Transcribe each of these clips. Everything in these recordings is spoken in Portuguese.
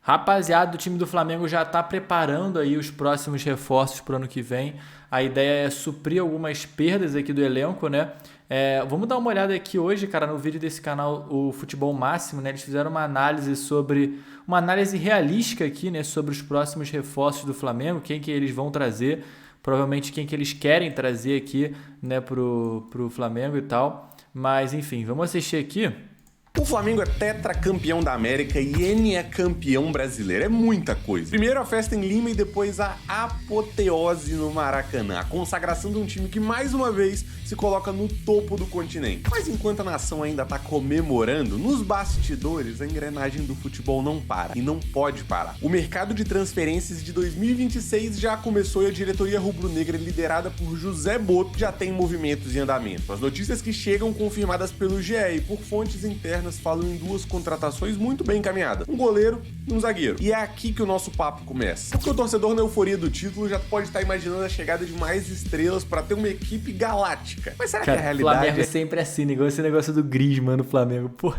Rapaziada, o time do Flamengo já está preparando aí os próximos reforços para o ano que vem. A ideia é suprir algumas perdas aqui do elenco, né? Vamos dar uma olhada aqui hoje, cara, no vídeo desse canal, o Futebol Máximo, né? Eles fizeram uma análise realística aqui, né? Sobre os próximos reforços do Flamengo, quem que eles vão trazer, provavelmente quem que eles querem trazer aqui, né? Pro Flamengo e tal. Mas, enfim, vamos assistir aqui. O Flamengo é tetracampeão da América e N é campeão brasileiro. É muita coisa. Primeiro a festa em Lima e depois a apoteose no Maracanã. A consagração de um time que mais uma vez se coloca no topo do continente. Mas enquanto a nação ainda tá comemorando, nos bastidores a engrenagem do futebol não para e não pode parar. O mercado de transferências de 2026 já começou e a diretoria rubro-negra liderada por José Boto já tem movimentos em andamento. As notícias que chegam confirmadas pelo GE e por fontes internas falam em duas contratações muito bem encaminhadas, um goleiro e um zagueiro. E é aqui que o nosso papo começa. Porque o torcedor na euforia do título já pode estar imaginando a chegada de mais estrelas para ter uma equipe galáctica. Mas será que a realidade Flamengo é sempre assim, igual esse negócio do Griezmann no Flamengo, pô.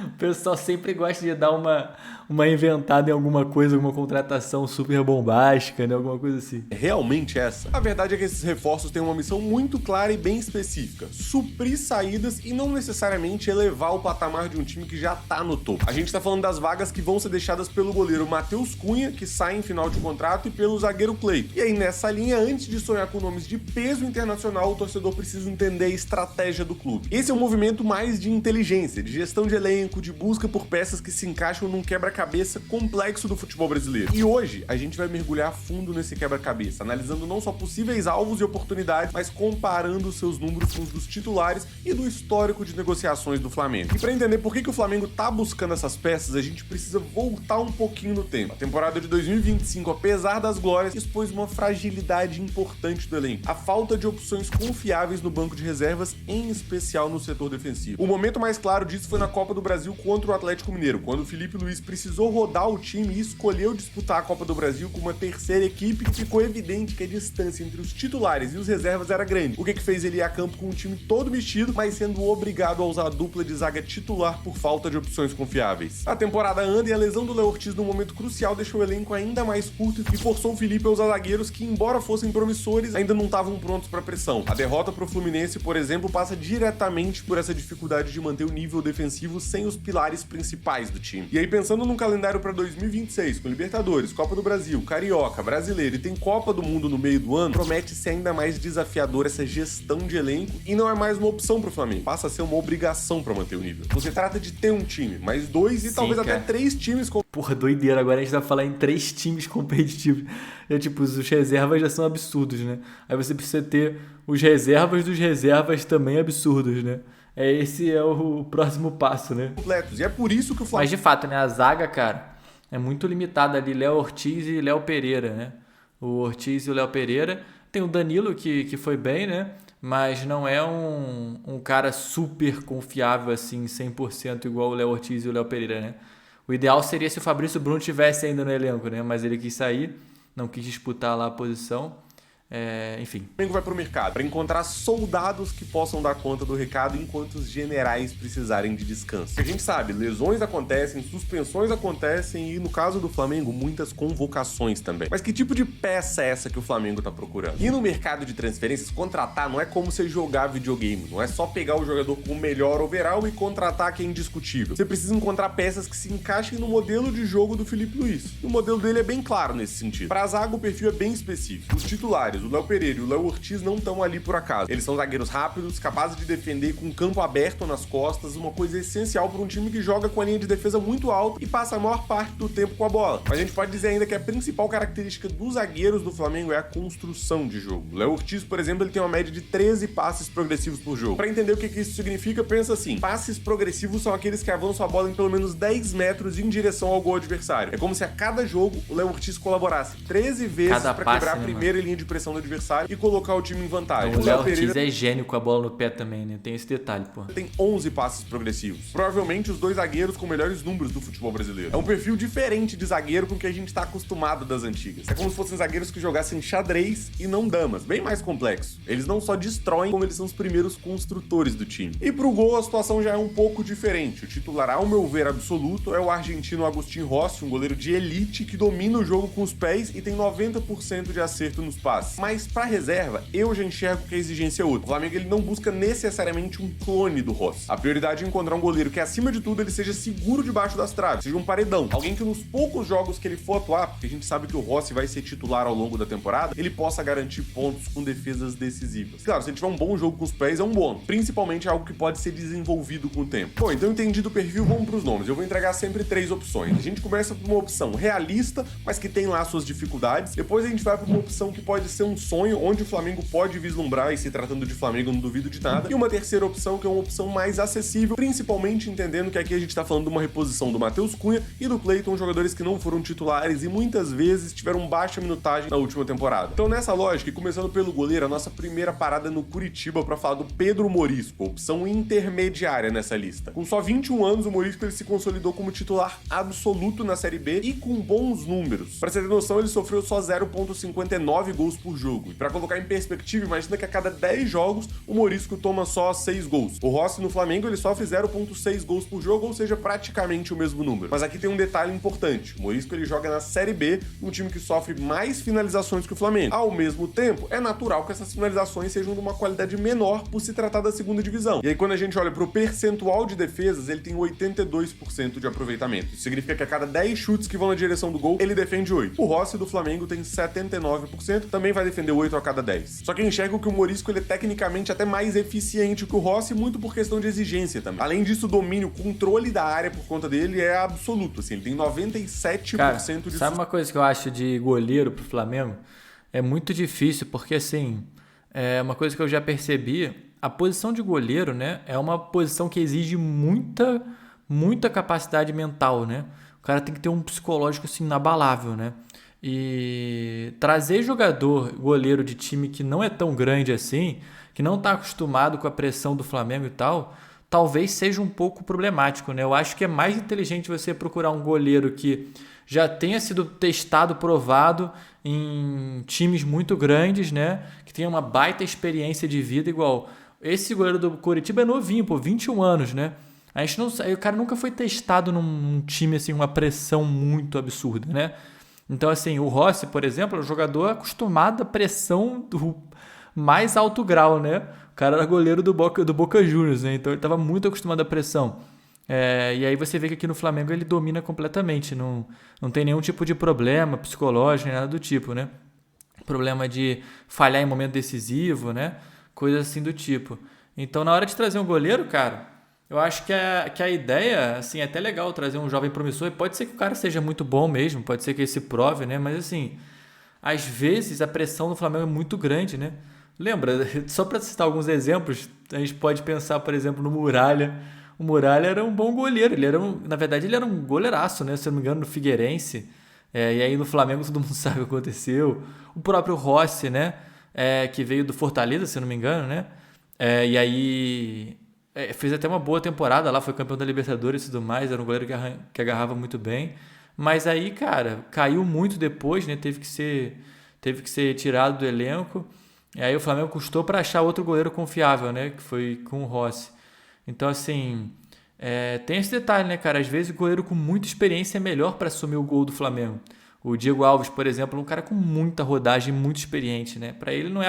O pessoal sempre gosta de dar uma inventada em alguma coisa, alguma contratação super bombástica, né? Alguma coisa assim. É realmente essa? A verdade é que esses reforços têm uma missão muito clara e bem específica: suprir saídas e não necessariamente elevar o patamar de um time que já tá no topo. A gente tá falando das vagas que vão ser deixadas pelo goleiro Matheus Cunha, que sai em final de contrato, e pelo zagueiro Cleiton. E aí, nessa linha, antes de sonhar com nomes de peso internacional, o torcedor precisa entender a estratégia do clube. Esse é um movimento mais de inteligência, de gestão de elenco, de busca por peças que se encaixam num quebra-cabeça complexo do futebol brasileiro. E hoje a gente vai mergulhar a fundo nesse quebra-cabeça, analisando não só possíveis alvos e oportunidades, mas comparando seus números com os dos titulares e do histórico de negociações do Flamengo. E para entender por que o Flamengo tá buscando essas peças, a gente precisa voltar um pouquinho no tempo. A temporada de 2025, apesar das glórias, expôs uma fragilidade importante do elenco: a falta de opções confiáveis no banco de reservas, em especial no setor defensivo. O momento mais claro disso foi na Copa do Brasil contra o Atlético Mineiro, quando o Felipe Luiz precisou rodar o time e escolheu disputar a Copa do Brasil com uma terceira equipe, e ficou evidente que a distância entre os titulares e os reservas era grande, o que fez ele ir a campo com um time todo mexido, mas sendo obrigado a usar a dupla de zaga titular por falta de opções confiáveis. A temporada anda e a lesão do Léo Ortiz num momento crucial deixou o elenco ainda mais curto e forçou o Felipe a usar zagueiros que, embora fossem promissores, ainda não estavam prontos para pressão. A derrota pro Fluminense, por exemplo, passa diretamente por essa dificuldade de manter o nível defensivo sem os pilares principais do time. E aí, pensando num calendário para 2026, com Libertadores, Copa do Brasil, Carioca, Brasileiro e tem Copa do Mundo no meio do ano, promete ser ainda mais desafiador essa gestão de elenco e não é mais uma opção pro Flamengo, passa a ser uma obrigação para manter o nível. Você trata de ter um time, mais dois e talvez até três times com... Porra, doideira, agora a gente vai falar em 3 times competitivos. Tipo, os reservas já são absurdos, né? Aí você precisa ter os reservas dos reservas também absurdos, né? Esse é o próximo passo, né? Completos. E é por isso que o Flamengo... Mas de fato, né? A zaga, cara, é muito limitada ali. Léo Ortiz e Léo Pereira, né? O Ortiz e o Léo Pereira. Tem o Danilo, que foi bem, né? Mas não é um cara super confiável, assim, 100% igual o Léo Ortiz e o Léo Pereira, né? O ideal seria se o Fabrício Bruno tivesse ainda no elenco, né? Mas ele quis sair, não quis disputar lá a posição. Enfim. O Flamengo vai pro mercado para encontrar soldados que possam dar conta do recado enquanto os generais precisarem de descanso. A gente sabe, lesões acontecem, suspensões acontecem e, no caso do Flamengo, muitas convocações também. Mas que tipo de peça é essa que o Flamengo tá procurando? E no mercado de transferências, contratar não é como você jogar videogame, não é só pegar o jogador com o melhor overall e contratar quem é indiscutível. Você precisa encontrar peças que se encaixem no modelo de jogo do Felipe Luiz. E o modelo dele é bem claro nesse sentido. Para a zaga, o perfil é bem específico. Os titulares, o Léo Pereira e o Léo Ortiz, não estão ali por acaso. Eles são zagueiros rápidos, capazes de defender com o campo aberto nas costas, uma coisa essencial para um time que joga com a linha de defesa muito alta e passa a maior parte do tempo com a bola. Mas a gente pode dizer ainda que a principal característica dos zagueiros do Flamengo é a construção de jogo. O Léo Ortiz, por exemplo, ele tem uma média de 13 passes progressivos por jogo. Para entender o que isso significa, pensa assim: passes progressivos são aqueles que avançam a bola em pelo menos 10 metros em direção ao gol adversário. É como se a cada jogo o Léo Ortiz colaborasse 13 vezes para quebrar a primeira linha de pressão pressão do adversário e colocar o time em vantagem. O Léo Ortiz é gênio com a bola no pé também, né? Tem esse detalhe, pô. Tem 11 passes progressivos. Provavelmente os 2 zagueiros com melhores números do futebol brasileiro. É um perfil diferente de zagueiro com que a gente tá acostumado das antigas. É como se fossem zagueiros que jogassem xadrez e não damas. Bem mais complexo. Eles não só destroem, como eles são os primeiros construtores do time. E pro gol a situação já é um pouco diferente. O titular, ao meu ver absoluto, é o argentino Agustín Rossi, um goleiro de elite que domina o jogo com os pés e tem 90% de acerto nos passes. Mas pra reserva, eu já enxergo que a exigência é outra. O Flamengo ele não busca necessariamente um clone do Rossi. A prioridade é encontrar um goleiro que, acima de tudo, ele seja seguro debaixo das traves, seja um paredão. Alguém que nos poucos jogos que ele for atuar, porque a gente sabe que o Rossi vai ser titular ao longo da temporada, ele possa garantir pontos com defesas decisivas. Claro, se ele tiver um bom jogo com os pés, é um bônus. Principalmente algo que pode ser desenvolvido com o tempo. Bom, então entendido o perfil, vamos pros nomes. Eu vou entregar sempre 3 opções. A gente começa por uma opção realista, mas que tem lá suas dificuldades. Depois a gente vai para uma opção que pode ser um sonho, onde o Flamengo pode vislumbrar, e se tratando de Flamengo, eu não duvido de nada. E uma terceira opção, que é uma opção mais acessível, principalmente entendendo que aqui a gente tá falando de uma reposição do Matheus Cunha e do Cleiton, jogadores que não foram titulares e muitas vezes tiveram baixa minutagem na última temporada. Então, nessa lógica, e começando pelo goleiro, a nossa primeira parada é no Curitiba para falar do Pedro Morisco, opção intermediária nessa lista. Com só 21 anos, o Morisco ele se consolidou como titular absoluto na Série B e com bons números. Para você ter noção, ele sofreu só 0,59 gols por jogo. E para colocar em perspectiva, imagina que a cada 10 jogos o Morisco toma só 6 gols. O Rossi no Flamengo ele sofre 0,6 gols por jogo, ou seja, praticamente o mesmo número. Mas aqui tem um detalhe importante. O Morisco ele joga na Série B, um time que sofre mais finalizações que o Flamengo. Ao mesmo tempo, é natural que essas finalizações sejam de uma qualidade menor por se tratar da segunda divisão. E aí quando a gente olha pro percentual de defesas, ele tem 82% de aproveitamento. Isso significa que a cada 10 chutes que vão na direção do gol, ele defende 8. O Rossi do Flamengo tem 79%, também vai defender 8 a cada 10. Só que eu enxergo que o Morisco ele é tecnicamente até mais eficiente que o Rossi, muito por questão de exigência também. Além disso, o domínio, o controle da área por conta dele é absoluto, assim, ele tem 97% Cara, de... sabe uma coisa que eu acho de goleiro pro Flamengo? É muito difícil, porque assim, é uma coisa que eu já percebi, a posição de goleiro, né, é uma posição que exige muita capacidade mental, né? O cara tem que ter um psicológico assim inabalável, né? E trazer goleiro de time que não é tão grande assim, que não está acostumado com a pressão do Flamengo e tal, talvez seja um pouco problemático, né? Eu acho que é mais inteligente você procurar um goleiro que já tenha sido testado, provado em times muito grandes, né? Que tenha uma baita experiência de vida, igual esse goleiro do Curitiba é novinho, pô, 21 anos, né? A gente não, o cara nunca foi testado num time assim, uma pressão muito absurda, né? Então, assim, o Rossi, por exemplo, é um jogador acostumado à pressão do mais alto grau, né? O cara era goleiro do Boca Juniors, né? Então ele estava muito acostumado à pressão. E aí você vê que aqui no Flamengo ele domina completamente, não tem nenhum tipo de problema psicológico, nem nada do tipo, né? Problema de falhar em momento decisivo, né? Coisas assim do tipo. Então, na hora de trazer um goleiro, cara, eu acho que a ideia, assim, é até legal trazer um jovem promissor, e pode ser que o cara seja muito bom mesmo, pode ser que ele se prove, né? Mas, assim, às vezes a pressão do Flamengo é muito grande, né? Lembra, só para citar alguns exemplos, a gente pode pensar, por exemplo, no Muralha. O Muralha era um bom goleiro, na verdade ele era um goleiraço, né? Se eu não me engano, no Figueirense. E aí no Flamengo todo mundo sabe o que aconteceu. O próprio Rossi, né? Que veio do Fortaleza, se eu não me engano, né? E aí fez até uma boa temporada lá, foi campeão da Libertadores e tudo mais, era um goleiro que agarrava muito bem. Mas aí, cara, caiu muito depois, né? Teve que ser tirado do elenco. E aí o Flamengo custou para achar outro goleiro confiável, né? Que foi com o Rossi. Então, assim, tem esse detalhe, né, cara? Às vezes o goleiro com muita experiência é melhor para assumir o gol do Flamengo. O Diego Alves, por exemplo, é um cara com muita rodagem, muito experiente, né? Para ele não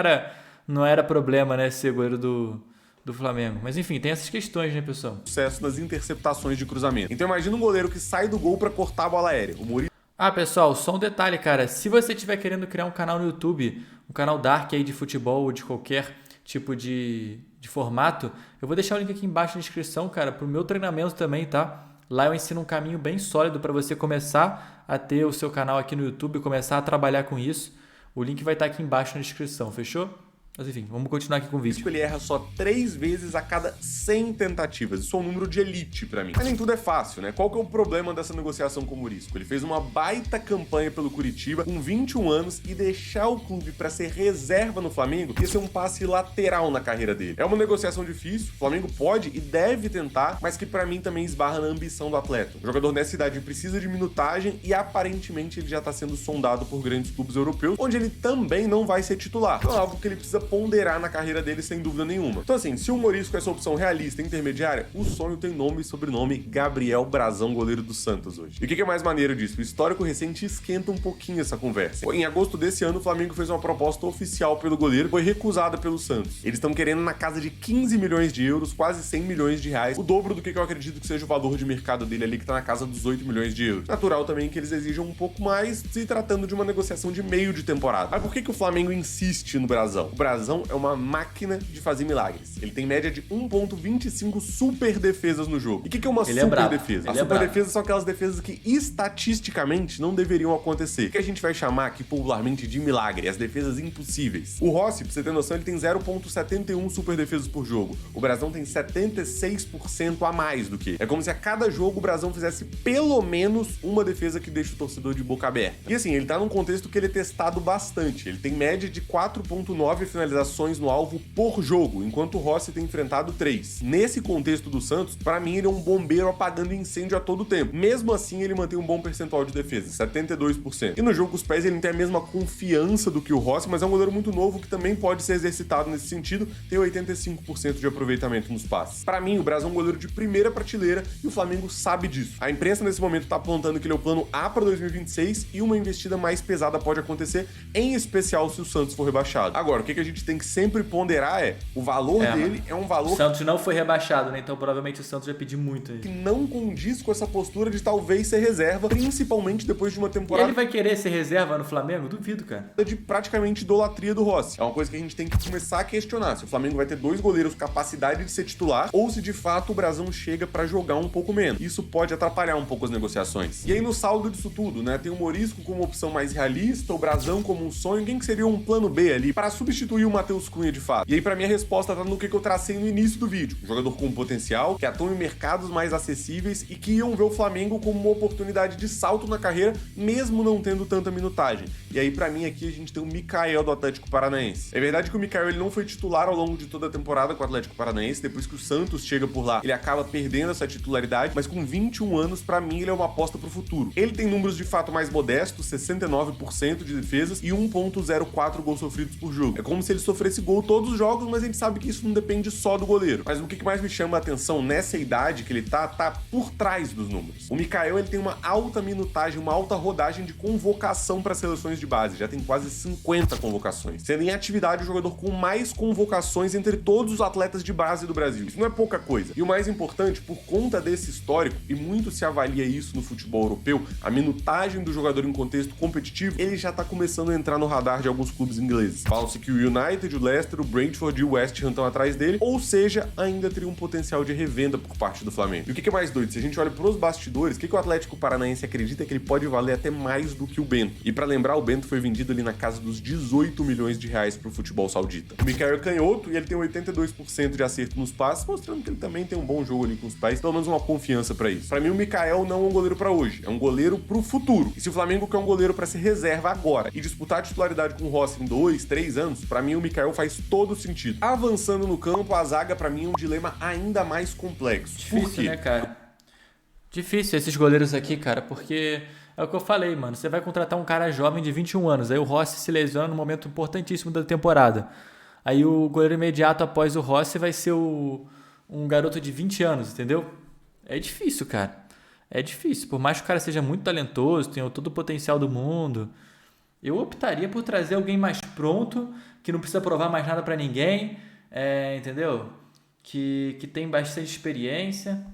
era problema, né, ser goleiro do Flamengo. Mas, enfim, tem essas questões, né, pessoal? Sucesso nas interceptações de cruzamento. Então, imagina um goleiro que sai do gol para cortar a bola aérea. O Murilo... Pessoal, só um detalhe, cara. Se você estiver querendo criar um canal no YouTube, um canal dark aí de futebol ou de qualquer tipo de formato, eu vou deixar o link aqui embaixo na descrição, cara, pro meu treinamento também, tá? Lá eu ensino um caminho bem sólido para você começar a ter o seu canal aqui no YouTube, começar a trabalhar com isso. O link vai estar aqui embaixo na descrição, fechou? Mas enfim, vamos continuar aqui com o vídeo. Ele erra só 3 vezes a cada 100 tentativas. Isso é um número de elite pra mim. Mas nem tudo é fácil, né? Qual que é o problema dessa negociação com o Morisco? Ele fez uma baita campanha pelo Curitiba com 21 anos e deixar o clube pra ser reserva no Flamengo ia ser um passe lateral na carreira dele. É uma negociação difícil, o Flamengo pode e deve tentar, mas que pra mim também esbarra na ambição do atleta. O jogador nessa idade precisa de minutagem e aparentemente ele já tá sendo sondado por grandes clubes europeus, onde ele também não vai ser titular. Então é algo que ele precisa ponderar na carreira dele sem dúvida nenhuma. Então assim, se o Morisco é essa opção realista e intermediária, o sonho tem nome e sobrenome Gabriel Brazão, goleiro do Santos hoje. E o que é mais maneiro disso? O histórico recente esquenta um pouquinho essa conversa. Em agosto desse ano, o Flamengo fez uma proposta oficial pelo goleiro, foi recusada pelo Santos. Eles estão querendo na casa de 15 milhões de euros, quase 100 milhões de reais, o dobro do que eu acredito que seja o valor de mercado dele ali, que tá na casa dos 8 milhões de euros. Natural também que eles exijam um pouco mais, se tratando de uma negociação de meio de temporada. Mas por que o Flamengo insiste no Brazão? O Brazão é uma máquina de fazer milagres. Ele tem média de 1,25 super defesas no jogo. E o que é uma super defesa? A super defesa são aquelas defesas que estatisticamente não deveriam acontecer, que a gente vai chamar aqui popularmente de milagre, as defesas impossíveis. O Rossi, pra você ter noção, ele tem 0,71 super defesas por jogo. O Brazão tem 76% a mais do que. É como se a cada jogo o Brazão fizesse pelo menos uma defesa que deixa o torcedor de boca aberta. E assim, ele tá num contexto que ele é testado bastante. Ele tem média de 4,9 finalizações no alvo por jogo, enquanto o Rossi tem enfrentado 3. Nesse contexto do Santos, pra mim ele é um bombeiro apagando incêndio a todo tempo. Mesmo assim, ele mantém um bom percentual de defesa, 72%. E no jogo com os pés ele não tem a mesma confiança do que o Rossi, mas é um goleiro muito novo que também pode ser exercitado nesse sentido, tem 85% de aproveitamento nos passes. Pra mim, o Brazão é um goleiro de primeira prateleira e o Flamengo sabe disso. A imprensa nesse momento tá apontando que ele é o plano A para 2026 e uma investida mais pesada pode acontecer, em especial se o Santos for rebaixado. Agora, o que a gente tem que sempre ponderar é o valor dele é um valor... O Santos não foi rebaixado, né? Então provavelmente o Santos vai pedir muito aí. Que não condiz com essa postura de talvez ser reserva, principalmente depois de uma temporada... E ele vai querer ser reserva no Flamengo? Duvido, cara. De praticamente idolatria do Rossi. É uma coisa que a gente tem que começar a questionar. Se o Flamengo vai ter 2 goleiros com capacidade de ser titular ou se de fato o Brazão chega pra jogar um pouco menos. Isso pode atrapalhar um pouco as negociações. E aí no saldo disso tudo, né? Tem o Morisco como opção mais realista, o Brazão como um sonho. Quem que seria um plano B ali para substituir o Matheus Cunha de fato? E aí pra mim a resposta tá no que eu tracei no início do vídeo. Um jogador com potencial, que atua em mercados mais acessíveis e que iam ver o Flamengo como uma oportunidade de salto na carreira, mesmo não tendo tanta minutagem. E aí pra mim aqui a gente tem o Mikael do Atlético Paranaense. É verdade que o Mikael ele não foi titular ao longo de toda a temporada com o Atlético Paranaense, depois que o Santos chega por lá, ele acaba perdendo essa titularidade, mas com 21 anos, pra mim ele é uma aposta pro futuro. Ele tem números de fato mais modestos, 69% de defesas e 1,04 gols sofridos por jogo. É como se ele sofresse gol todos os jogos, mas a gente sabe que isso não depende só do goleiro. Mas o que mais me chama a atenção nessa idade que ele tá por trás dos números. O Mikael ele tem uma alta minutagem, uma alta rodagem de convocação para seleções de base, já tem quase 50 convocações, sendo em atividade o jogador com mais convocações entre todos os atletas de base do Brasil. Isso não é pouca coisa. E o mais importante, por conta desse histórico, e muito se avalia isso no futebol europeu, a minutagem do jogador em contexto competitivo, ele já tá começando a entrar no radar de alguns clubes ingleses. Falam-se que o United, o Leicester, o Brentford e o West Ham estão atrás dele, ou seja, ainda teria um potencial de revenda por parte do Flamengo. E o que é mais doido? Se a gente olha pros bastidores, o que o Atlético Paranaense acredita é que ele pode valer até mais do que o Bento. E pra lembrar, o Bento foi vendido ali na casa dos 18 milhões de reais pro futebol saudita. O Mikael é canhoto e ele tem 82% de acerto nos passes, mostrando que ele também tem um bom jogo ali com os pés, pelo menos uma confiança pra isso. Pra mim, o Mikael não é um goleiro pra hoje, é um goleiro pro futuro. E se o Flamengo quer um goleiro pra ser reserva agora e disputar a titularidade com o Rossi em 2, 3 anos, pra mim o Mikael faz todo sentido. Avançando no campo, a zaga pra mim é um dilema ainda mais complexo. Difícil, por quê? Né, cara? Difícil esses goleiros aqui, cara, porque é o que eu falei, mano. Você vai contratar um cara jovem de 21 anos, aí o Rossi se lesiona num momento importantíssimo da temporada. Aí o goleiro imediato após o Rossi vai ser um garoto de 20 anos, entendeu? É difícil, cara. É difícil. Por mais que o cara seja muito talentoso, tenha todo o potencial do mundo, eu optaria por trazer alguém mais pronto, que não precisa provar mais nada pra ninguém, entendeu? Que tem bastante experiência.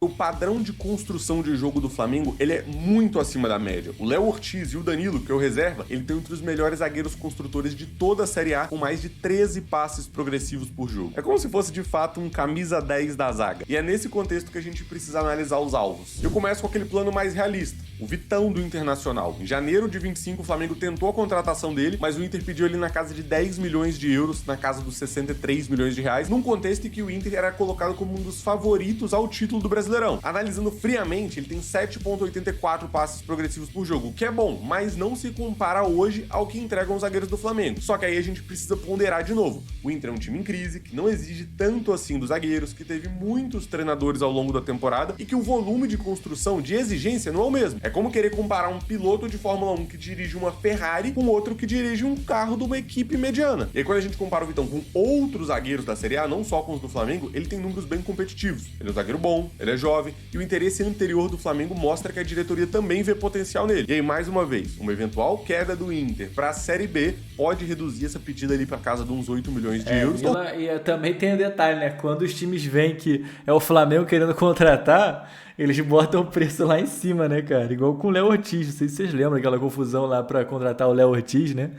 O padrão de construção de jogo do Flamengo, ele é muito acima da média. O Léo Ortiz e o Danilo, que é o reserva, ele tem entre os melhores zagueiros construtores de toda a Série A, com mais de 13 passes progressivos por jogo. É como se fosse, de fato, um camisa 10 da zaga. E é nesse contexto que a gente precisa analisar os alvos. Eu começo com aquele plano mais realista, o Vitão do Internacional. Em janeiro de 25, o Flamengo tentou a contratação dele, mas o Inter pediu ele na casa de 10 milhões de euros, na casa dos 63 milhões de reais, num contexto em que o Inter era colocado como um dos favoritos ao título do Brasileirão. Analisando friamente, ele tem 7,84 passes progressivos por jogo, o que é bom, mas não se compara hoje ao que entregam os zagueiros do Flamengo. Só que aí a gente precisa ponderar de novo. O Inter é um time em crise, que não exige tanto assim dos zagueiros, que teve muitos treinadores ao longo da temporada e que o volume de construção, de exigência, não é o mesmo. É como querer comparar um piloto de Fórmula 1 que dirige uma Ferrari com outro que dirige um carro de uma equipe mediana. E aí quando a gente compara o Vitão com outros zagueiros da Série A, não só com os do Flamengo, ele tem números bem competitivos. Ele é um zagueiro bom, ele é jovem, e o interesse anterior do Flamengo mostra que a diretoria também vê potencial nele. E aí, mais uma vez, uma eventual queda do Inter para a Série B pode reduzir essa pedida ali para casa de uns 8 milhões de euros. E também tem um detalhe, né? Quando os times veem que é o Flamengo querendo contratar, eles botam o preço lá em cima, né, cara? Igual com o Léo Ortiz, não sei se vocês lembram aquela confusão lá para contratar o Léo Ortiz, né?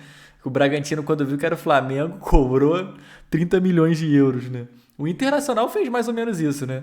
O Bragantino, quando viu que era o Flamengo, cobrou 30 milhões de euros, né? O Internacional fez mais ou menos isso, né?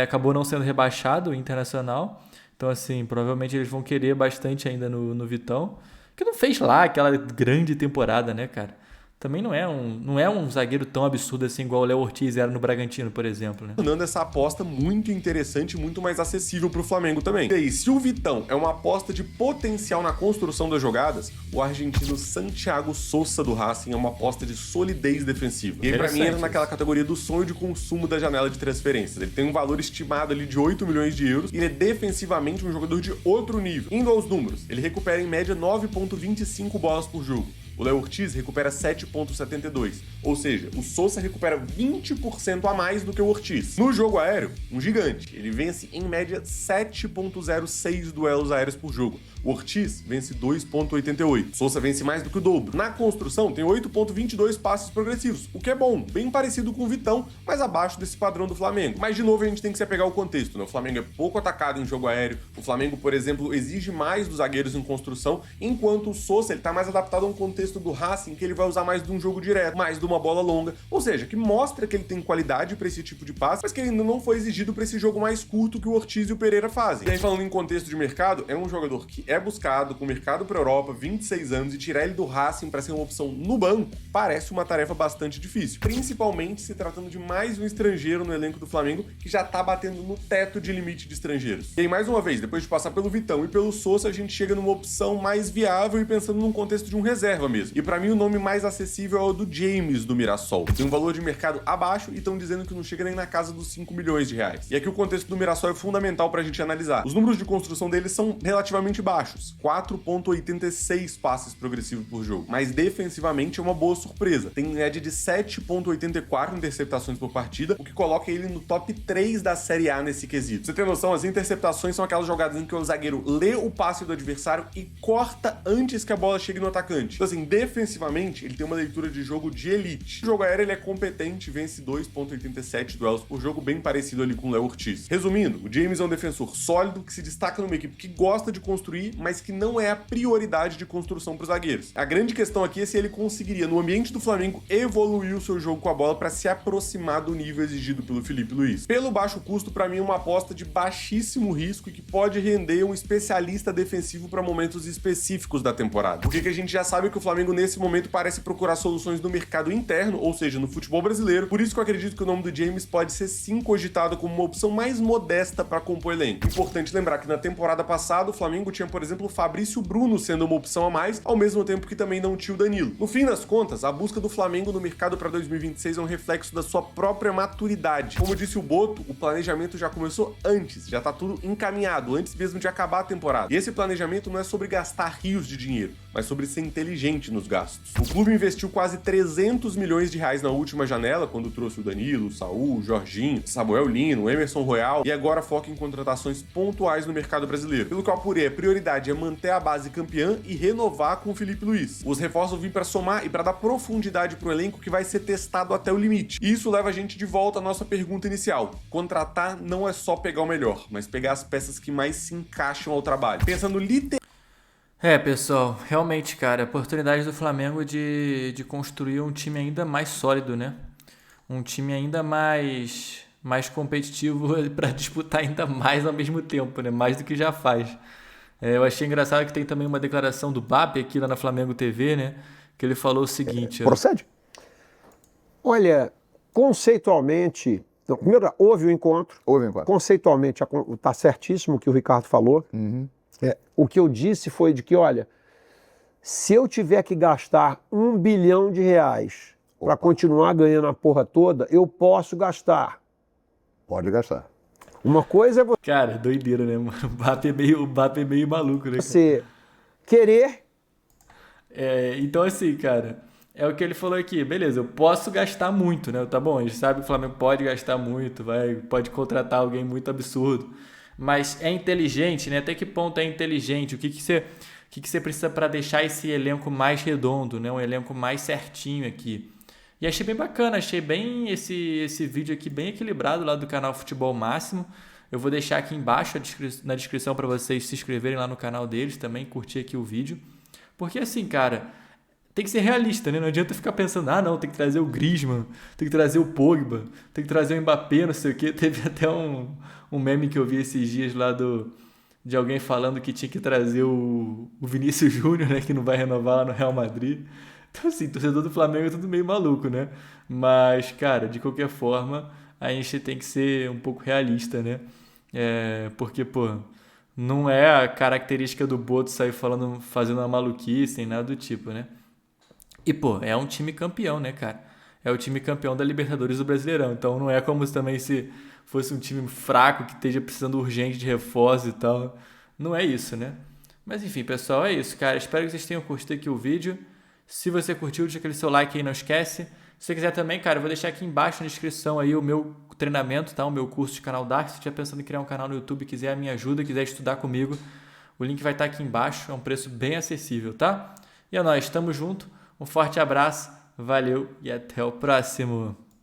Acabou não sendo rebaixado o Internacional. Então, assim, provavelmente eles vão querer bastante ainda no Vitão. Que não fez lá aquela grande temporada, né, cara? Também não é um zagueiro tão absurdo assim igual o Léo Ortiz era no Bragantino, por exemplo, né? Tornando essa aposta muito interessante, muito mais acessível para o Flamengo também. E aí, se o Vitão é uma aposta de potencial na construção das jogadas, o argentino Santiago Sousa do Racing é uma aposta de solidez defensiva. E aí, para mim, entra naquela categoria do sonho de consumo da janela de transferências. Ele tem um valor estimado ali de 8 milhões de euros e ele é defensivamente um jogador de outro nível. Indo aos números, ele recupera em média 9,25 bolas por jogo. O Léo Ortiz recupera 7,72, ou seja, o Sousa recupera 20% a mais do que o Ortiz. No jogo aéreo, um gigante, ele vence em média 7,06 duelos aéreos por jogo. O Ortiz vence 2,88. O Sousa vence mais do que o dobro. Na construção, tem 8,22 passes progressivos, o que é bom, bem parecido com o Vitão, mas abaixo desse padrão do Flamengo. Mas, de novo, a gente tem que se apegar ao contexto, né? O Flamengo é pouco atacado em jogo aéreo, o Flamengo, por exemplo, exige mais dos zagueiros em construção, enquanto o Sousa, ele tá mais adaptado a um contexto do Racing, que ele vai usar mais de um jogo direto, mais de uma bola longa, ou seja, que mostra que ele tem qualidade para esse tipo de passe, mas que ele ainda não foi exigido para esse jogo mais curto que o Ortiz e o Pereira fazem. E aí, falando em contexto de mercado, é um jogador que é buscado com mercado para Europa, 26 anos, e tirar ele do Racing para ser uma opção no banco parece uma tarefa bastante difícil, principalmente se tratando de mais um estrangeiro no elenco do Flamengo que já tá batendo no teto de limite de estrangeiros. E aí, mais uma vez, depois de passar pelo Vitão e pelo Sousa, a gente chega numa opção mais viável e pensando num contexto de um reserva mesmo. E pra mim o nome mais acessível é o do James do Mirassol. Tem um valor de mercado abaixo e estão dizendo que não chega nem na casa dos 5 milhões de reais. E aqui o contexto do Mirassol é fundamental pra gente analisar. Os números de construção deles são relativamente baixos, 4,86 passes progressivos por jogo, mas defensivamente é uma boa surpresa. Tem média de 7,84 interceptações por partida, o que coloca ele no top 3 da Série A nesse quesito. Pra você ter noção, as interceptações são aquelas jogadas em que o zagueiro lê o passe do adversário e corta antes que a bola chegue no atacante. Então, assim, defensivamente, ele tem uma leitura de jogo de elite. O jogo aéreo, ele é competente, vence 2,87 duelos por jogo, bem parecido ali com o Léo Ortiz. Resumindo, o James é um defensor sólido que se destaca numa equipe que gosta de construir, mas que não é a prioridade de construção para os zagueiros. A grande questão aqui é se ele conseguiria, no ambiente do Flamengo, evoluir o seu jogo com a bola para se aproximar do nível exigido pelo Felipe Luiz. Pelo baixo custo, para mim, é uma aposta de baixíssimo risco e que pode render um especialista defensivo para momentos específicos da temporada. Porque que a gente já sabe que o Flamengo, nesse momento, parece procurar soluções no mercado interno, ou seja, no futebol brasileiro. Por isso que eu acredito que o nome do James pode ser sim cogitado como uma opção mais modesta para compor elenco. Importante lembrar que na temporada passada o Flamengo tinha, por exemplo, o Fabrício Bruno sendo uma opção a mais, ao mesmo tempo que também não tinha o Danilo. No fim das contas, a busca do Flamengo no mercado para 2026 é um reflexo da sua própria maturidade. Como disse o Boto, o planejamento já começou antes, já tá tudo encaminhado, antes mesmo de acabar a temporada. E esse planejamento não é sobre gastar rios de dinheiro, mas sobre ser inteligente bastante nos gastos. O clube investiu quase 300 milhões de reais na última janela, quando trouxe o Danilo, o Saul, o Jorginho, Samuel Lino, o Emerson Royal, e agora foca em contratações pontuais no mercado brasileiro. Pelo que eu apurei, a prioridade é manter a base campeã e renovar com o Felipe Luiz. Os reforços vão vir para somar e para dar profundidade para o elenco que vai ser testado até o limite. E isso leva a gente de volta à nossa pergunta inicial. Contratar não é só pegar o melhor, mas pegar as peças que mais se encaixam ao trabalho. Pensando literalmente. Pessoal, realmente, cara, a oportunidade do Flamengo de construir um time ainda mais sólido, né? Um time ainda mais competitivo para disputar ainda mais ao mesmo tempo, né? Mais do que já faz. Eu achei engraçado que tem também uma declaração do Bap aqui lá na Flamengo TV, né? Que ele falou o seguinte... Procede? Olha, conceitualmente... Não, primeiro, houve o encontro. Conceitualmente, está certíssimo o que o Ricardo falou. O que eu disse foi de que, olha, se eu tiver que gastar R$1 bilhão para continuar ganhando a porra toda, eu posso gastar. Pode gastar. Uma coisa é você... Cara, doideira, né, mano? O Bap é meio maluco, né? Você querer... Então, assim, cara, é o que ele falou aqui. Beleza, eu posso gastar muito, né? Tá bom, a gente sabe que o Flamengo pode gastar muito, pode contratar alguém muito absurdo. Mas é inteligente, né? Até que ponto é inteligente? O que você precisa para deixar esse elenco mais redondo, né? Um elenco mais certinho aqui. E achei bem bacana, achei bem esse vídeo aqui bem equilibrado lá do canal Futebol Máximo. Eu vou deixar aqui embaixo na descrição para vocês se inscreverem lá no canal deles também, curtir aqui o vídeo. Porque assim, cara, tem que ser realista, né? Não adianta ficar pensando, não, tem que trazer o Griezmann, tem que trazer o Pogba, tem que trazer o Mbappé, não sei o quê. Teve até um meme que eu vi esses dias lá de alguém falando que tinha que trazer o Vinícius Júnior, né? Que não vai renovar lá no Real Madrid. Então, assim, torcedor do Flamengo é tudo meio maluco, né? Mas, cara, de qualquer forma, a gente tem que ser um pouco realista, né? Porque, pô, não é a característica do Boto sair fazendo uma maluquice, nem nada do tipo, né? E, pô, é um time campeão, né, cara? É o time campeão da Libertadores do Brasileirão. Então, não é como se também se fosse um time fraco que esteja precisando urgente de reforço e tal. Não é isso, né? Mas, enfim, pessoal, é isso, cara. Espero que vocês tenham curtido aqui o vídeo. Se você curtiu, deixa aquele seu like aí, não esquece. Se você quiser também, cara, eu vou deixar aqui embaixo na descrição aí o meu treinamento, tá? O meu curso de canal Dark. Se você estiver pensando em criar um canal no YouTube, quiser a minha ajuda, quiser estudar comigo, o link vai estar aqui embaixo. É um preço bem acessível, tá? E é nóis, tamo junto. Um forte abraço, valeu e até o próximo.